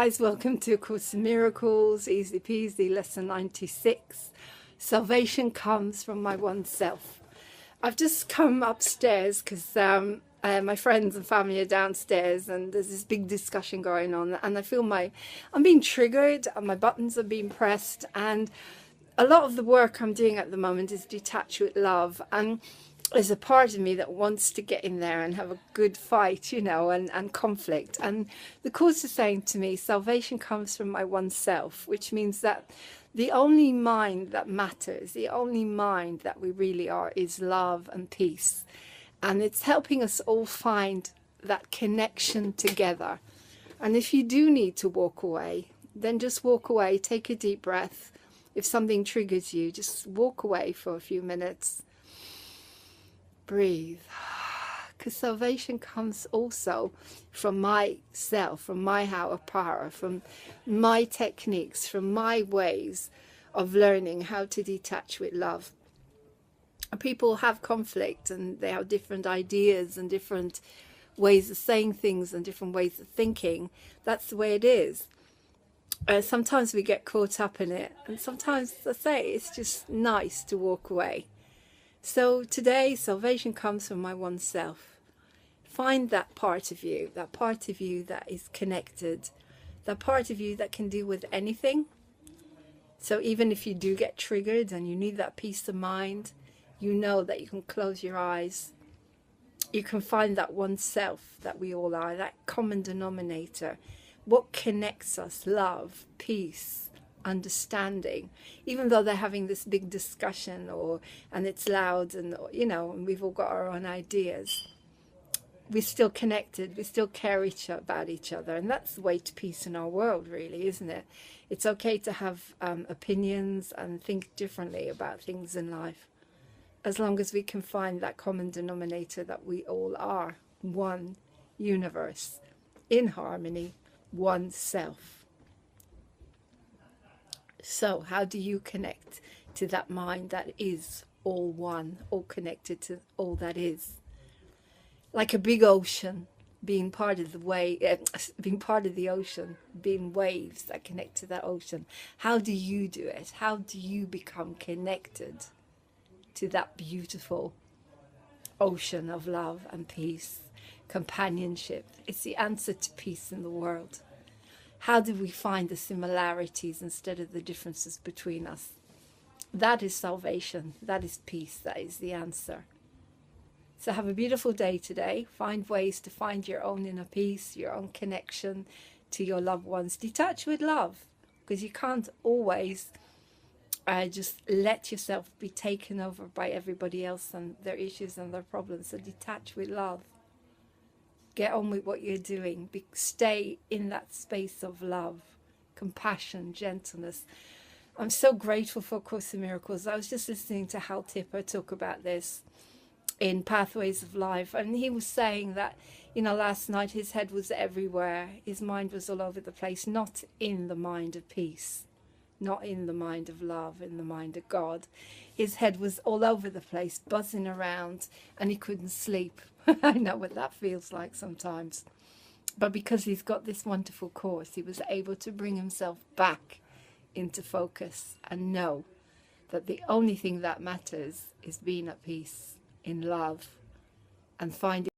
guys, welcome to A Course in Miracles, Easy Peasy, lesson 96. Salvation comes from my one self. I've just come upstairs because my friends and family are downstairs and there's this big discussion going on, and I feel I'm being triggered and my buttons are being pressed, and a lot of the work I'm doing at the moment is detach with love, and there's a part of me that wants to get in there and have a good fight, and conflict. And the Course is saying to me, salvation comes from my one self, which means that the only mind that matters, the only mind that we really are, is love and peace. And it's helping us all find that connection together. And if you do need to walk away, then just walk away, take a deep breath. If something triggers you, just walk away for a few minutes. Breathe, because salvation comes also from myself, from my higher power, from my techniques, from my ways of learning how to detach with love. People have conflict and they have different ideas and different ways of saying things and different ways of thinking. That's the way it is. Sometimes we get caught up in it, and sometimes, I say, it's just nice to walk away. So today, salvation comes from my one self. Find that part of you that is connected, that part of you that can deal with anything. So even if you do get triggered and you need that peace of mind, you know that you can close your eyes. You can find that one self that we all are, that common denominator. What connects us? Love, peace, understanding. Even though they're having this big discussion and it's loud and we've all got our own ideas, we're still connected, we still care about each other, and that's the way to peace in our world, really, isn't it? It's okay to have opinions and think differently about things in life, as long as we can find that common denominator that we all are one universe, in harmony, one self. So how do you connect to that mind that is all one, all connected to all that is? Like a big ocean, being part of the ocean, being waves that connect to that ocean. How do you do it? How do you become connected to that beautiful ocean of love and peace, companionship? It's the answer to peace in the world. How do we find the similarities instead of the differences between us? That is salvation. That is peace. That is the answer. So have a beautiful day today. Find ways to find your own inner peace, your own connection to your loved ones. Detach with love, because you can't always just let yourself be taken over by everybody else and their issues and their problems. So detach with love. Get on with what you're doing. Stay in that space of love, compassion, gentleness. I'm so grateful for A Course in Miracles. I was just listening to Hal Tipper talk about this in Pathways of Life, and he was saying that, last night his head was everywhere. His mind was all over the place, not in the mind of peace, not in the mind of love, in the mind of God. His head was all over the place, buzzing around, and he couldn't sleep. I know what that feels like sometimes. But because he's got this wonderful course, he was able to bring himself back into focus and know that the only thing that matters is being at peace, in love, and finding